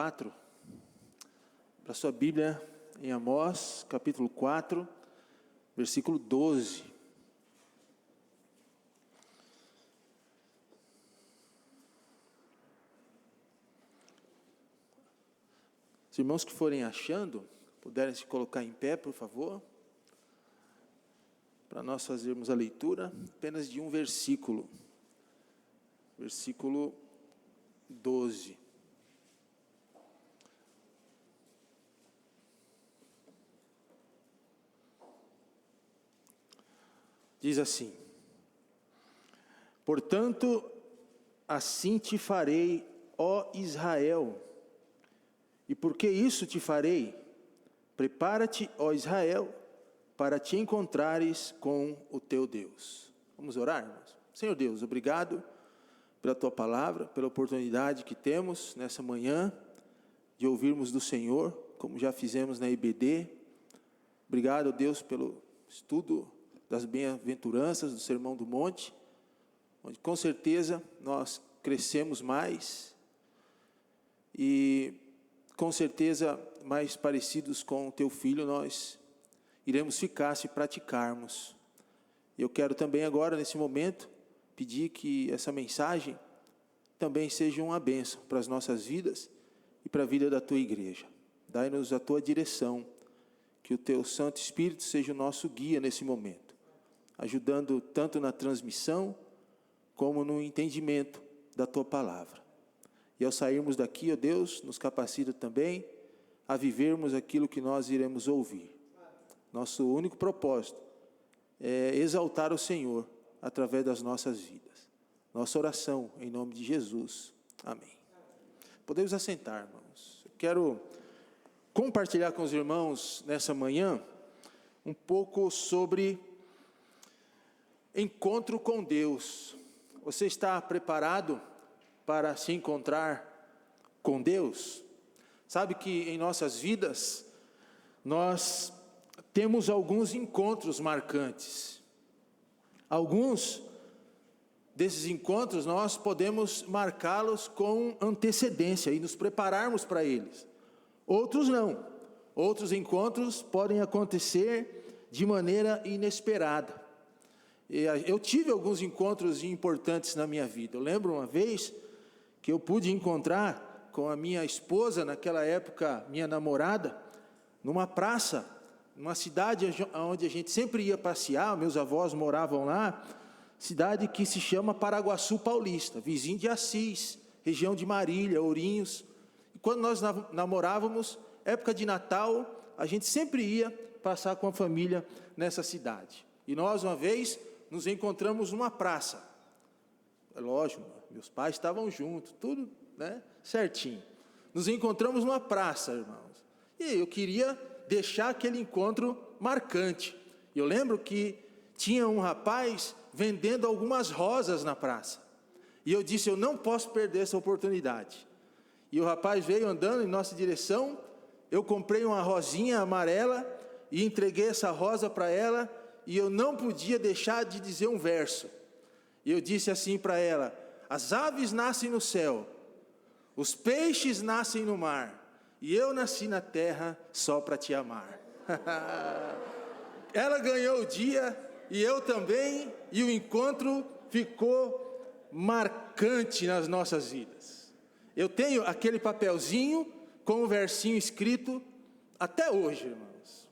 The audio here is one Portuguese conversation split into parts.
4, para sua Bíblia em Amós, capítulo 4, versículo 12. Os irmãos que forem achando, puderem se colocar em pé, por favor, para nós fazermos a leitura apenas de um versículo. Versículo 12. Diz assim: portanto, assim te farei, ó Israel. E por que isso te farei? Prepara-te, ó Israel, para te encontrares com o teu Deus. Vamos orar, irmãos? Senhor Deus, obrigado pela tua palavra, pela oportunidade que temos nessa manhã de ouvirmos do Senhor, como já fizemos na IBD. Obrigado, Deus, pelo estudo das bem-aventuranças do Sermão do Monte, onde com certeza nós crescemos mais e com certeza mais parecidos com o teu Filho nós iremos ficar se praticarmos. Eu quero também agora, nesse momento, pedir que essa mensagem também seja uma bênção para as nossas vidas e para a vida da tua igreja. Dai-nos a tua direção, que o teu Santo Espírito seja o nosso guia nesse momento, ajudando tanto na transmissão como no entendimento da tua palavra. E ao sairmos daqui, ó Deus, nos capacita também a vivermos aquilo que nós iremos ouvir. Nosso único propósito é exaltar o Senhor através das nossas vidas. Nossa oração em nome de Jesus. Amém. Podemos assentar, irmãos. Eu quero compartilhar com os irmãos nessa manhã um pouco sobre encontro com Deus. Você está preparado para se encontrar com Deus? Sabe que em nossas vidas nós temos alguns encontros marcantes. Alguns desses encontros nós podemos marcá-los com antecedência e nos prepararmos para eles. Outros não. Outros encontros podem acontecer de maneira inesperada. Eu tive alguns encontros importantes na minha vida. Eu lembro uma vez que eu pude encontrar com a minha esposa, naquela época minha namorada, numa praça, numa cidade onde a gente sempre ia passear. Meus avós moravam lá, cidade que se chama Paraguaçu Paulista, vizinho de Assis, região de Marília, Ourinhos. E quando nós namorávamos, época de Natal, a gente sempre ia passar com a família nessa cidade. E nós, uma vez, nos encontramos numa praça. É lógico, meus pais estavam juntos, tudo, né, certinho. Nos encontramos numa praça, irmãos. E eu queria deixar aquele encontro marcante. Eu lembro que tinha um rapaz vendendo algumas rosas na praça. E eu disse, eu não posso perder essa oportunidade. E o rapaz veio andando em nossa direção. Eu comprei uma rosinha amarela e entreguei essa rosa para ela. E eu não podia deixar de dizer um verso. E eu disse assim para ela: as aves nascem no céu, os peixes nascem no mar, e eu nasci na terra só para te amar. Ela ganhou o dia, e eu também, e o encontro ficou marcante nas nossas vidas. Eu tenho aquele papelzinho com um versinho escrito até hoje, irmãos.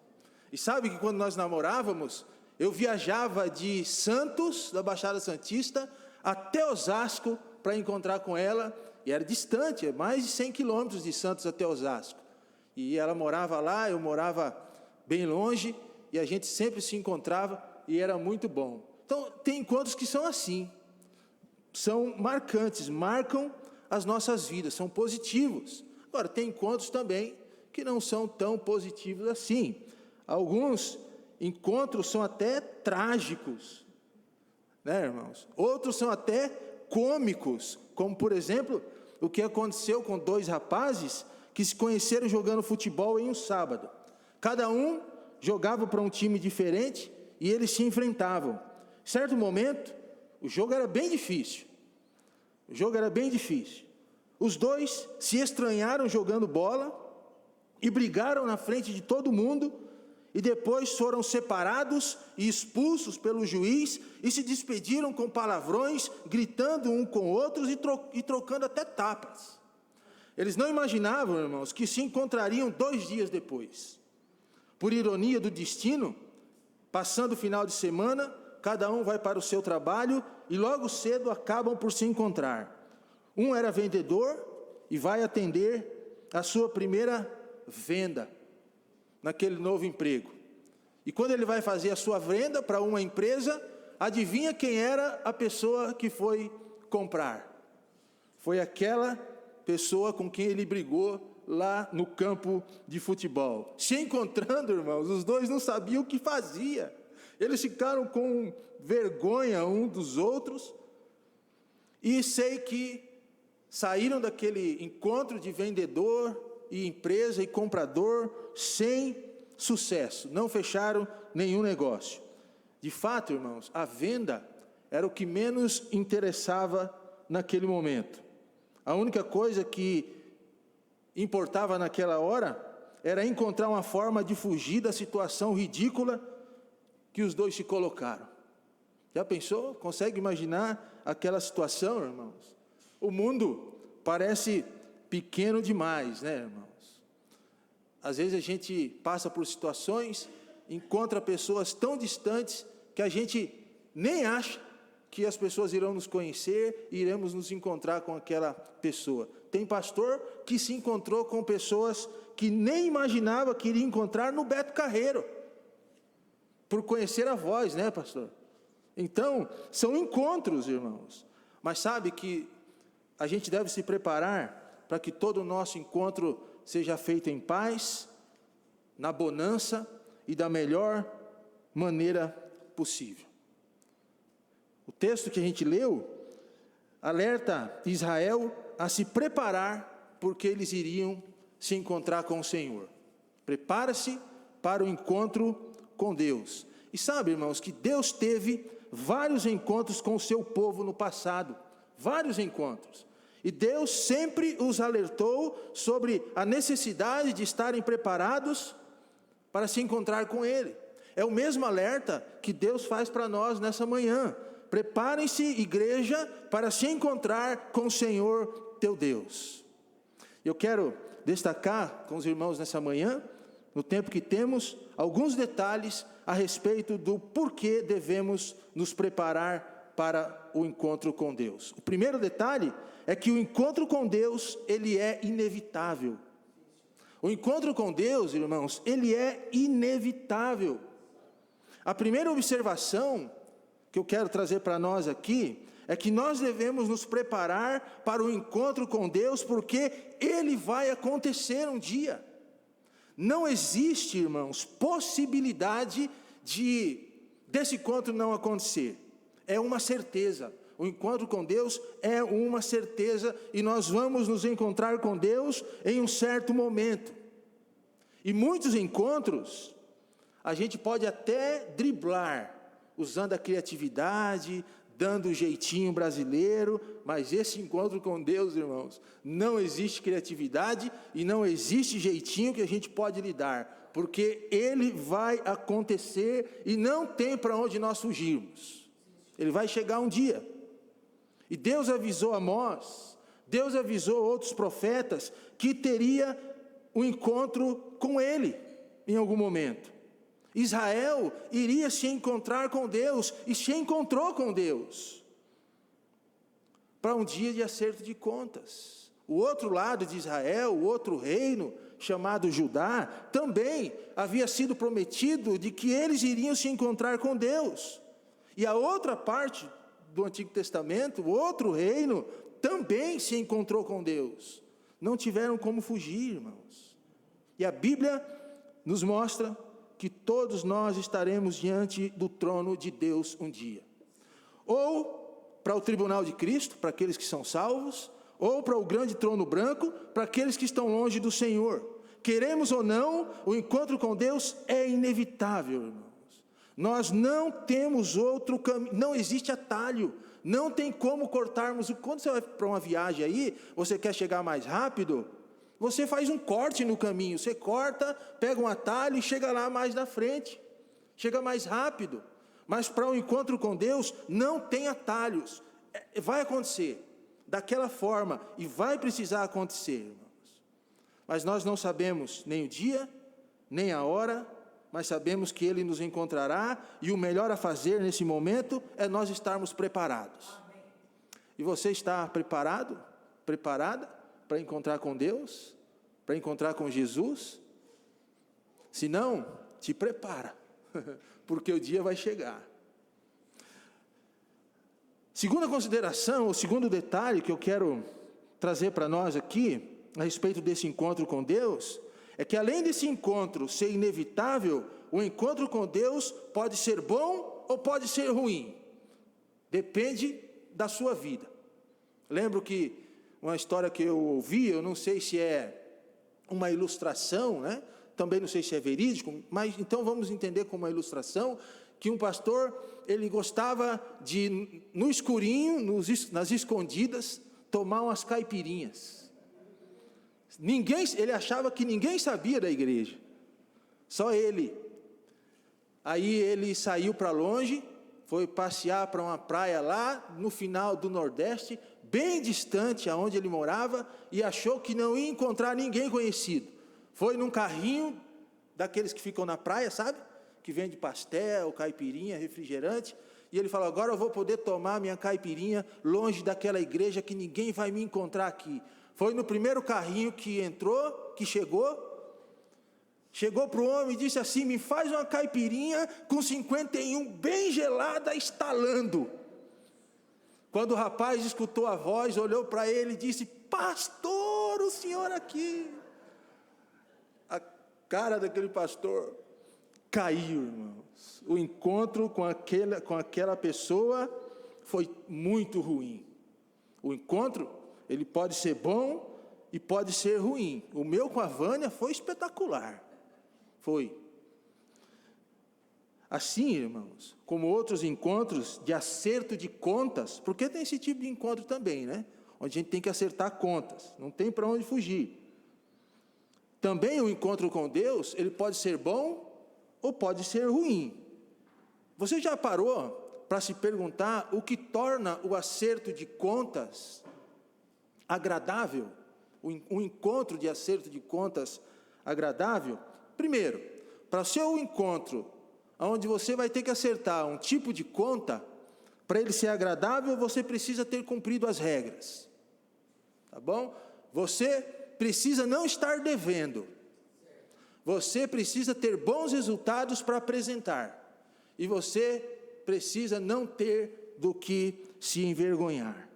E sabe que quando nós namorávamos, eu viajava de Santos, da Baixada Santista, até Osasco para encontrar com ela. E era distante, mais de 100 quilômetros de Santos até Osasco. E ela morava lá, eu morava bem longe, e a gente sempre se encontrava, e era muito bom. Então, tem encontros que são assim, são marcantes, marcam as nossas vidas, são positivos. Agora, tem encontros também que não são tão positivos assim. Alguns encontros são até trágicos, né, irmãos? Outros são até cômicos, como por exemplo, o que aconteceu com dois rapazes que se conheceram jogando futebol em um sábado. Cada um jogava para um time diferente e eles se enfrentavam. Em certo momento, o jogo era bem difícil. Os dois se estranharam jogando bola e brigaram na frente de todo mundo, e depois foram separados e expulsos pelo juiz e se despediram com palavrões, gritando um com outros e trocando até tapas. Eles não imaginavam, irmãos, que se encontrariam 2 dias depois. Por ironia do destino, passando o final de semana, cada um vai para o seu trabalho e logo cedo acabam por se encontrar. Um era vendedor e vai atender a sua primeira venda naquele novo emprego. E quando ele vai fazer a sua venda para uma empresa, adivinha quem era a pessoa que foi comprar? Foi aquela pessoa com quem ele brigou lá no campo de futebol. Se encontrando, irmãos, os dois não sabiam o que fazia. Eles ficaram com vergonha um dos outros. E sei que saíram daquele encontro de vendedor e empresa e comprador sem sucesso. Não fecharam nenhum negócio. De fato, irmãos, a venda era o que menos interessava naquele momento. A única coisa que importava naquela hora era encontrar uma forma de fugir da situação ridícula que os dois se colocaram. Já pensou? Consegue imaginar aquela situação, irmãos? O mundo parece pequeno demais, né, irmãos? Às vezes a gente passa por situações, encontra pessoas tão distantes que a gente nem acha que as pessoas irão nos conhecer e iremos nos encontrar com aquela pessoa. Tem pastor que se encontrou com pessoas que nem imaginava que iria encontrar no Beto Carreiro, por conhecer a voz, né, pastor? Então, são encontros, irmãos. Mas sabe que a gente deve se preparar para que todo o nosso encontro seja feito em paz, na bonança e da melhor maneira possível. O texto que a gente leu alerta Israel a se preparar, porque eles iriam se encontrar com o Senhor. Prepara-se para o encontro com Deus. E sabe, irmãos, que Deus teve vários encontros com o seu povo no passado. Vários encontros. E Deus sempre os alertou sobre a necessidade de estarem preparados para se encontrar com Ele. É o mesmo alerta que Deus faz para nós nessa manhã. Preparem-se, igreja, para se encontrar com o Senhor teu Deus. Eu quero destacar com os irmãos nessa manhã, no tempo que temos, alguns detalhes a respeito do porquê devemos nos preparar para o encontro com Deus. O primeiro detalhe é que o encontro com Deus, ele é inevitável. O encontro com Deus, irmãos, ele é inevitável. A primeira observação que eu quero trazer para nós aqui é que nós devemos nos preparar para o encontro com Deus, porque ele vai acontecer um dia. Não existe, irmãos, possibilidade desse encontro não acontecer. É uma certeza. O encontro com Deus é uma certeza, e nós vamos nos encontrar com Deus em um certo momento. E muitos encontros a gente pode até driblar, usando a criatividade, dando o jeitinho brasileiro, mas esse encontro com Deus, irmãos, não existe criatividade e não existe jeitinho que a gente pode lidar, porque ele vai acontecer e não tem para onde nós fugirmos. Ele vai chegar um dia. E Deus avisou Amós, Deus avisou outros profetas que teria um encontro com ele em algum momento. Israel iria se encontrar com Deus e se encontrou com Deus para um dia de acerto de contas. O outro lado de Israel, o outro reino chamado Judá, também havia sido prometido de que eles iriam se encontrar com Deus. E a outra parte do Antigo Testamento, o outro reino, também se encontrou com Deus. Não tiveram como fugir, irmãos. E a Bíblia nos mostra que todos nós estaremos diante do trono de Deus um dia. Ou para o tribunal de Cristo, para aqueles que são salvos, ou para o grande trono branco, para aqueles que estão longe do Senhor. Queremos ou não, o encontro com Deus é inevitável, irmãos. Nós não temos outro caminho, não existe atalho, Não tem como cortarmos. Quando você vai para uma viagem aí, você quer chegar mais rápido, você faz um corte no caminho. Você corta, pega um atalho e chega lá mais na frente. Chega mais rápido. Mas para um encontro com Deus, não tem atalhos. Vai acontecer daquela forma e vai precisar acontecer, irmãos. Mas nós não sabemos nem o dia, nem a hora, mas sabemos que Ele nos encontrará, e o melhor a fazer nesse momento é nós estarmos preparados. Amém. E você está preparado? Preparada para encontrar com Deus? Para encontrar com Jesus? Se não, te prepara, porque o dia vai chegar. Segunda consideração, o segundo detalhe que eu quero trazer para nós aqui, a respeito desse encontro com Deus, é que além desse encontro ser inevitável, o encontro com Deus pode ser bom ou pode ser ruim. Depende da sua vida. Lembro que uma história que eu ouvi, eu não sei se é uma ilustração, né? Também não sei se é verídico, mas então vamos entender como uma ilustração, que um pastor, ele gostava de, no escurinho, nas escondidas, tomar umas caipirinhas. Ele achava que ninguém sabia da igreja, só ele. Aí ele saiu para longe, foi passear para uma praia lá no final do Nordeste, bem distante aonde ele morava, e achou que não ia encontrar ninguém conhecido. Foi num carrinho daqueles que ficam na praia, sabe? Que vende pastel, caipirinha, refrigerante. E ele falou: agora eu vou poder tomar minha caipirinha longe daquela igreja, que ninguém vai me encontrar aqui. Foi no primeiro carrinho que entrou, que chegou para o homem e disse assim: me faz uma caipirinha com 51 bem gelada, estalando. Quando o rapaz escutou a voz, olhou para ele e disse: pastor, o senhor aqui. A cara daquele pastor caiu, irmãos. O encontro com aquela pessoa foi muito ruim. O encontro, ele pode ser bom e pode ser ruim. O meu com a Vânia foi espetacular. Foi. Assim, irmãos, como outros encontros de acerto de contas, porque tem esse tipo de encontro também, né? Onde a gente tem que acertar contas, não tem para onde fugir. Também o encontro com Deus, ele pode ser bom ou pode ser ruim. Você já parou para se perguntar o que torna o acerto de contas agradável? Um encontro de acerto de contas agradável? Primeiro, para o seu encontro, onde você vai ter que acertar um tipo de conta, para ele ser agradável, você precisa ter cumprido as regras. Tá bom? Você precisa não estar devendo. Você precisa ter bons resultados para apresentar. E você precisa não ter do que se envergonhar.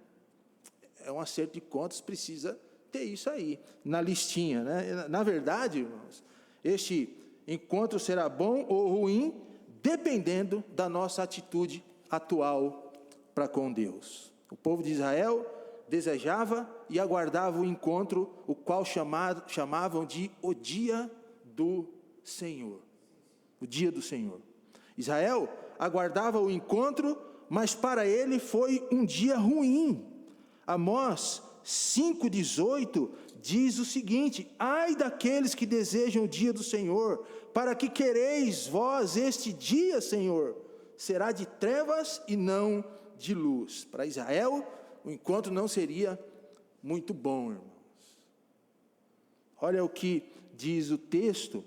É um acerto de contas, precisa ter isso aí, na listinha, né? Na verdade, irmãos, este encontro será bom ou ruim, dependendo da nossa atitude atual para com Deus. O povo de Israel desejava e aguardava o encontro, o qual chamavam de o dia do Senhor. O dia do Senhor. Israel aguardava o encontro, mas para ele foi um dia ruim. Amós 5,18 diz o seguinte: ai daqueles que desejam o dia do Senhor, para que quereis vós este dia, Senhor? Será de trevas e não de luz. Para Israel, o encontro não seria muito bom, irmãos. Olha o que diz o texto: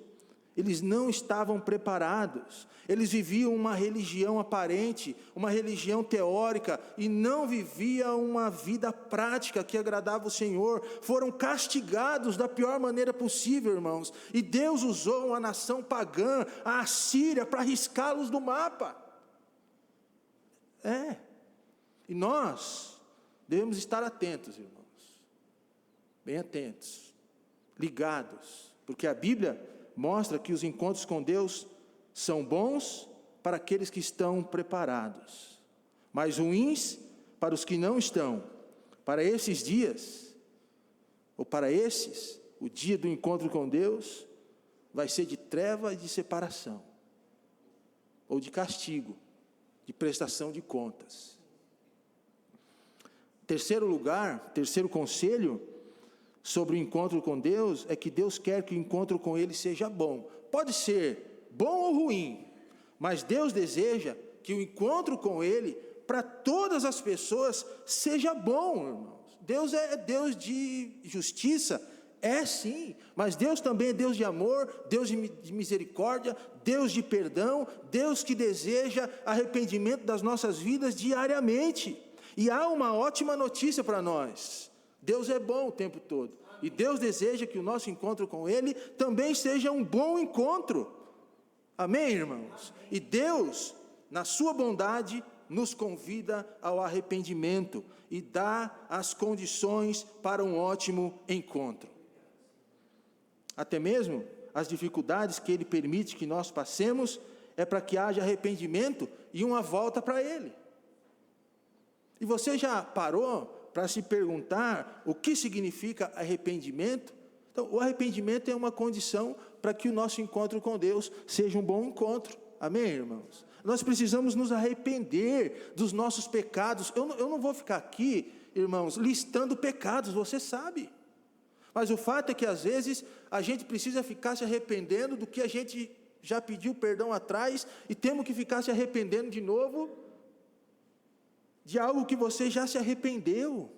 eles não estavam preparados, eles viviam uma religião aparente, uma religião teórica, e não viviam uma vida prática que agradava o Senhor. Foram castigados da pior maneira possível, irmãos, e Deus usou uma nação pagã, a Assíria, para riscá-los do mapa. E nós devemos estar atentos, irmãos, bem atentos, ligados, porque a Bíblia mostra que os encontros com Deus são bons para aqueles que estão preparados, mas ruins para os que não estão. Para esses dias, ou para esses, o dia do encontro com Deus vai ser de treva e de separação, ou de castigo, de prestação de contas. Terceiro lugar, terceiro conselho sobre o encontro com Deus é que Deus quer que o encontro com Ele seja bom. Pode ser bom ou ruim, mas Deus deseja que o encontro com Ele, para todas as pessoas, seja bom, irmãos. Deus é Deus de justiça, é sim, mas Deus também é Deus de amor, Deus de misericórdia, Deus de perdão, Deus que deseja arrependimento das nossas vidas diariamente. E há uma ótima notícia para nós: Deus é bom o tempo todo, e Deus deseja que o nosso encontro com Ele também seja um bom encontro. Amém, irmãos? E Deus, na sua bondade, nos convida ao arrependimento e dá as condições para um ótimo encontro. Até mesmo as dificuldades que Ele permite que nós passemos é para que haja arrependimento e uma volta para Ele. E você já parou para se perguntar o que significa arrependimento? Então, o arrependimento é uma condição para que o nosso encontro com Deus seja um bom encontro. Amém, irmãos? Nós precisamos nos arrepender dos nossos pecados. Eu não vou ficar aqui, irmãos, listando pecados, você sabe. Mas o fato é que às vezes a gente precisa ficar se arrependendo do que a gente já pediu perdão atrás, e temos que ficar se arrependendo de novo de algo que você já se arrependeu.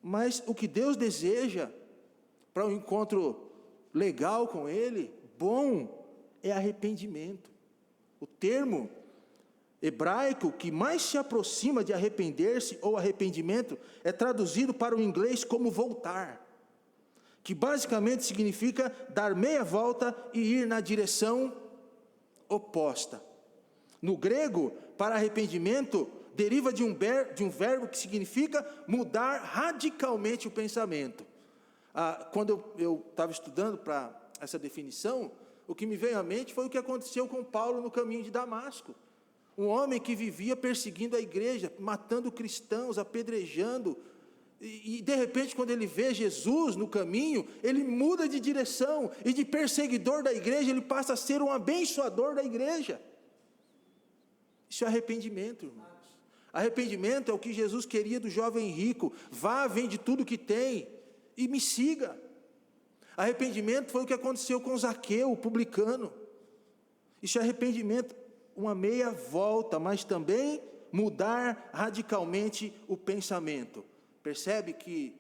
Mas o que Deus deseja para um encontro legal com Ele, bom, é arrependimento. O termo hebraico que mais se aproxima de arrepender-se ou arrependimento é traduzido para o inglês como voltar, que basicamente significa dar meia volta e ir na direção oposta. No grego, para arrependimento, deriva de um verbo que significa mudar radicalmente o pensamento. Quando eu estava estudando para essa definição, o que me veio à mente foi o que aconteceu com Paulo no caminho de Damasco. Um homem que vivia perseguindo a igreja, matando cristãos, apedrejando, e de repente, quando ele vê Jesus no caminho, ele muda de direção, e de perseguidor da igreja, ele passa a ser um abençoador da igreja. Isso é arrependimento, irmãos. Arrependimento é o que Jesus queria do jovem rico: vá, vende tudo que tem e me siga. Arrependimento foi o que aconteceu com Zaqueu, o publicano. Isso é arrependimento, uma meia volta, mas também mudar radicalmente o pensamento. Percebe que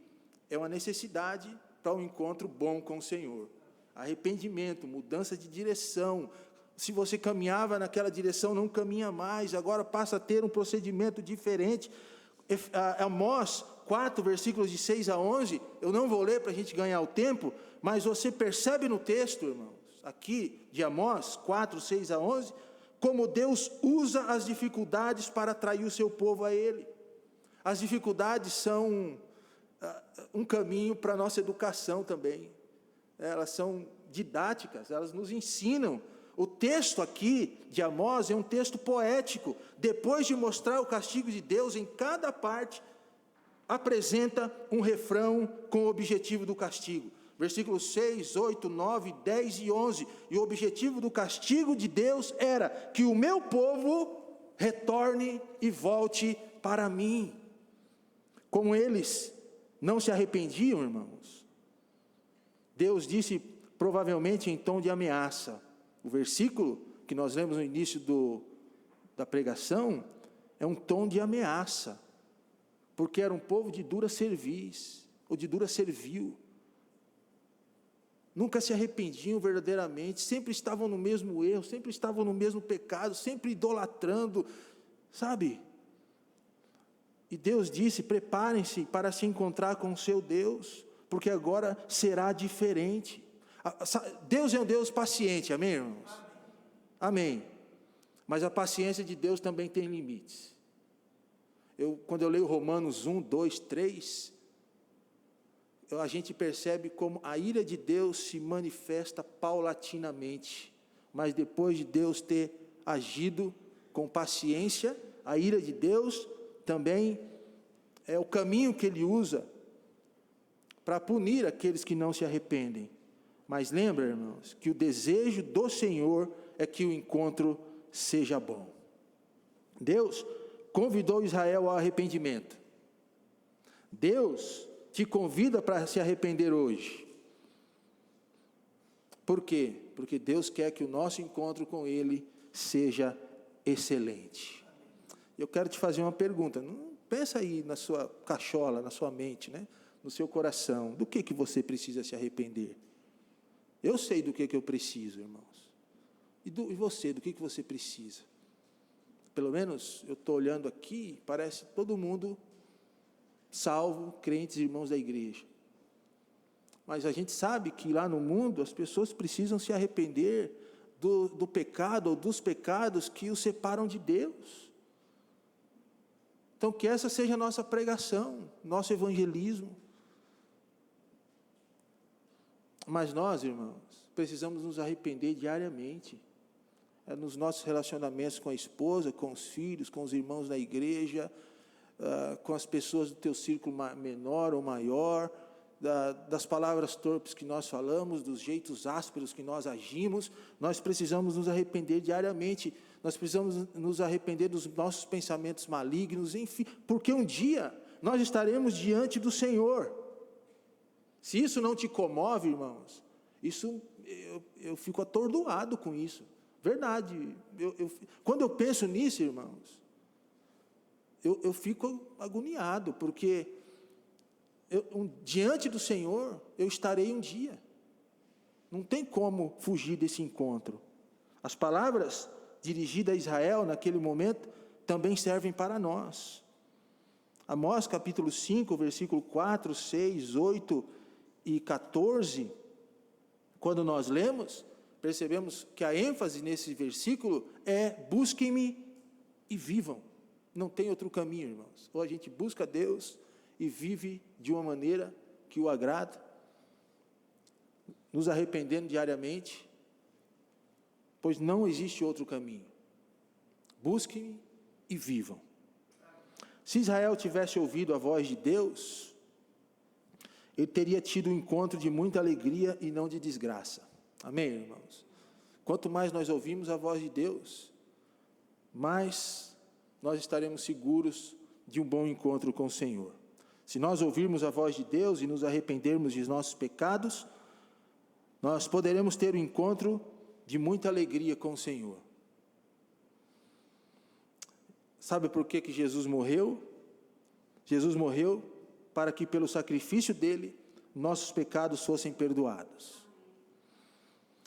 é uma necessidade para um encontro bom com o Senhor. Arrependimento, mudança de direção. Se você caminhava naquela direção, não caminha mais, agora passa a ter um procedimento diferente. Amós 4, versículos de 6 a 11, eu não vou ler para a gente ganhar o tempo, mas você percebe no texto, irmãos, aqui de Amós 4, 6 a 11, como Deus usa as dificuldades para atrair o seu povo a Ele. As dificuldades são um caminho para a nossa educação também. Elas são didáticas, elas nos ensinam. O texto aqui de Amós é um texto poético. Depois de mostrar o castigo de Deus em cada parte, apresenta um refrão com o objetivo do castigo. Versículos 6, 8, 9, 10 e 11. E o objetivo do castigo de Deus era que o meu povo retorne e volte para mim. Como eles não se arrependiam, irmãos, Deus disse, provavelmente em tom de ameaça. O versículo que nós lemos no início da pregação é um tom de ameaça, porque era um povo de dura cerviz, ou de dura servil. Nunca se arrependiam verdadeiramente, sempre estavam no mesmo erro, sempre estavam no mesmo pecado, sempre idolatrando, sabe? E Deus disse, preparem-se para se encontrar com o seu Deus, porque agora será diferente. Deus é um Deus paciente, amém, irmãos? Amém. Mas a paciência de Deus também tem limites. Quando eu leio Romanos 1, 2, 3, a gente percebe como a ira de Deus se manifesta paulatinamente, mas depois de Deus ter agido com paciência, a ira de Deus também é o caminho que Ele usa para punir aqueles que não se arrependem. Mas lembra, irmãos, que o desejo do Senhor é que o encontro seja bom. Deus convidou Israel ao arrependimento. Deus te convida para se arrepender hoje. Por quê? Porque Deus quer que o nosso encontro com Ele seja excelente. Eu quero te fazer uma pergunta. Pensa aí na sua cachola, na sua mente, né? No seu coração. Do que você precisa se arrepender? Eu sei do que eu preciso, irmãos. E você, do que você precisa? Pelo menos eu estou olhando aqui, parece todo mundo salvo, crentes, irmãos da igreja. Mas a gente sabe que lá no mundo as pessoas precisam se arrepender do pecado ou dos pecados que os separam de Deus. Então que essa seja a nossa pregação, nosso evangelismo. Mas nós, irmãos, precisamos nos arrepender diariamente. Nos nossos relacionamentos com a esposa, com os filhos, com os irmãos da igreja, com as pessoas do teu círculo menor ou maior, das palavras torpes que nós falamos, dos jeitos ásperos que nós agimos. Nós precisamos nos arrepender diariamente. Nós precisamos nos arrepender dos nossos pensamentos malignos, enfim, porque um dia nós estaremos diante do Senhor. Se isso não te comove, irmãos, eu fico atordoado com isso. Verdade. Quando eu penso nisso, irmãos, eu fico agoniado, porque diante do Senhor eu estarei um dia. Não tem como fugir desse encontro. As palavras dirigidas a Israel naquele momento também servem para nós. Amós capítulo 5, versículo 4, 6, 8 e 14, quando nós lemos, percebemos que a ênfase nesse versículo é: busquem-me e vivam. Não tem outro caminho, irmãos. Ou a gente busca Deus e vive de uma maneira que o agrada, nos arrependendo diariamente, pois não existe outro caminho. Busquem e vivam. Se Israel tivesse ouvido a voz de Deus, ele teria tido um encontro de muita alegria e não de desgraça. Amém, irmãos? Quanto mais nós ouvimos a voz de Deus, mais nós estaremos seguros de um bom encontro com o Senhor. Se nós ouvirmos a voz de Deus e nos arrependermos de nossos pecados, nós poderemos ter um encontro de muita alegria com o Senhor. Sabe por que Jesus morreu? Jesus morreu para que pelo sacrifício dele, nossos pecados fossem perdoados.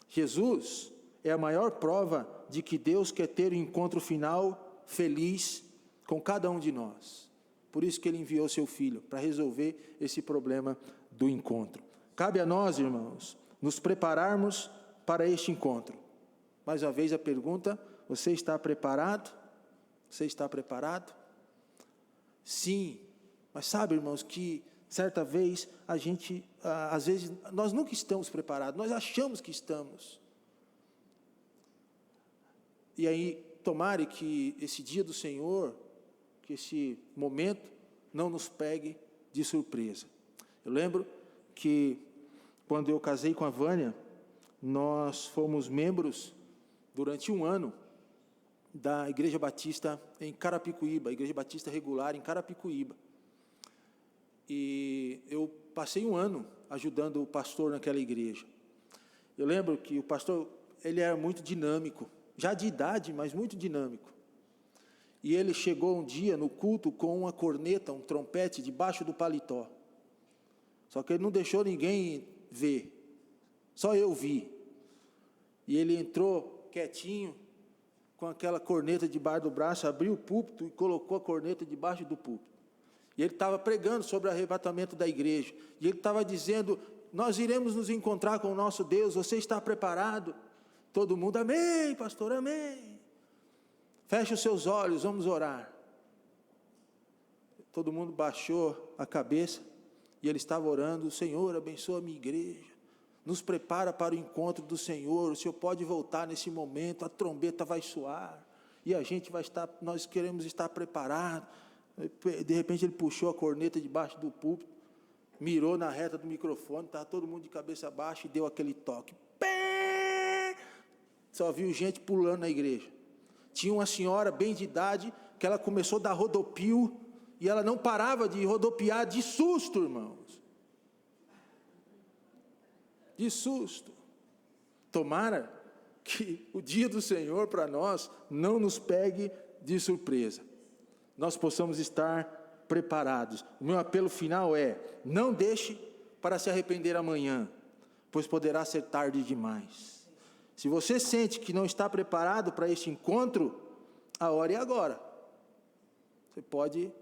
Jesus é a maior prova de que Deus quer ter um encontro final feliz com cada um de nós. Por isso que ele enviou seu Filho, para resolver esse problema do encontro. Cabe a nós, irmãos, nos prepararmos para este encontro. Mais uma vez a pergunta: você está preparado? Você está preparado? Sim, mas sabe, irmãos, que certa vez a gente, às vezes, nós nunca estamos preparados, nós achamos que estamos. E aí, tomare que esse dia do Senhor, que esse momento não nos pegue de surpresa. Eu lembro que quando eu casei com a Vânia, nós fomos membros durante um ano da Igreja Batista em Carapicuíba, Igreja Batista Regular em Carapicuíba. E eu passei um ano ajudando o pastor naquela igreja. Eu lembro que o pastor, ele era muito dinâmico, já de idade, mas muito dinâmico. E ele chegou um dia no culto com uma corneta, um trompete debaixo do paletó. Só que ele não deixou ninguém ver, só eu vi. E ele entrou quietinho, com aquela corneta debaixo do braço, abriu o púlpito e colocou a corneta debaixo do púlpito. E ele estava pregando sobre o arrebatamento da igreja. E ele estava dizendo: nós iremos nos encontrar com o nosso Deus, você está preparado? Todo mundo: amém, pastor, amém. Feche os seus olhos, vamos orar. Todo mundo baixou a cabeça e ele estava orando: Senhor, abençoa a minha igreja, nos prepara para o encontro do Senhor, o Senhor pode voltar nesse momento, a trombeta vai soar, e a gente vai estar, nós queremos estar preparados. De repente ele puxou a corneta debaixo do púlpito, mirou na reta do microfone, estava todo mundo de cabeça baixa e deu aquele toque. Pé! Só viu gente pulando na igreja. Tinha uma senhora bem de idade, que ela começou a dar rodopio, e ela não parava de rodopiar de susto, irmãos. De susto. Tomara que o dia do Senhor para nós não nos pegue de surpresa. Nós possamos estar preparados. O meu apelo final é: não deixe para se arrepender amanhã, pois poderá ser tarde demais. Se você sente que não está preparado para este encontro, a hora é agora. Você pode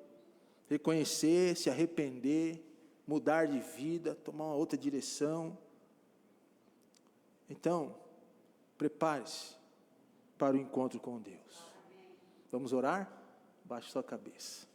reconhecer, se arrepender, mudar de vida, tomar uma outra direção. Então, prepare-se para o encontro com Deus. Vamos orar? Baixe sua cabeça.